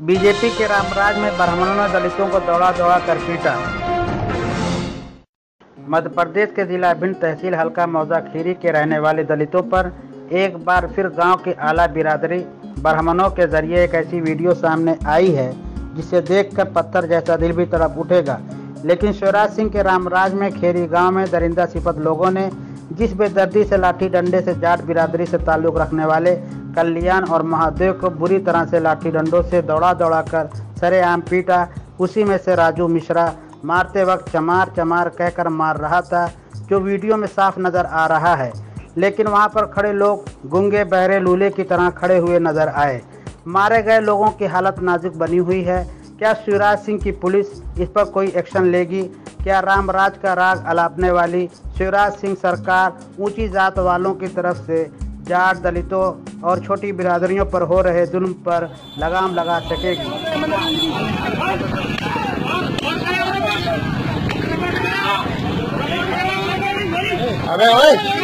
BJP के रामराज में ब्राह्मणों ने दलितों को दौड़ा दौड़ा कर पीटा। मध्य प्रदेश के जिला भिंड तहसील हल्का मौजा खीरी के रहने वाले दलितों पर एक बार फिर गांव की आला बिरादरी ब्राह्मणों के जरिए एक ऐसी वीडियो सामने आई है जिसे देखकर पत्थर जैसा दिल भी तड़प उठेगा। लेकिन शिवराज सिंह के रामराज में खेरी गांव में दरिंदा सिपत लोगों ने जिस बेदर्दी से लाठी डंडे से जाट बिरादरी से ताल्लुक़ रखने वाले कल्याण और महादेव को बुरी तरह से लाठी डंडों से दौड़ा दौड़ा कर सरेआम पीटा, उसी में से राजू मिश्रा मारते वक्त चमार चमार कहकर मार रहा था, जो वीडियो में साफ नज़र आ रहा है। लेकिन वहां पर खड़े लोग गूंगे बहरे लूले की तरह खड़े हुए नजर आए। मारे गए लोगों की हालत नाजुक बनी हुई है। क्या शिवराज सिंह की पुलिस इस पर कोई एक्शन लेगी? क्या रामराज का राग अलापने वाली शिवराज सिंह सरकार ऊंची जात वालों की तरफ से जाट दलितों और छोटी बिरादरियों पर हो रहे जुल्म पर लगाम लगा सकेगी? अबे ओए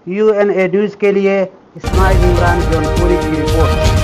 UNA न्यूज़ के लिए इस्माइल इमरान जौनपुरी की रिपोर्ट।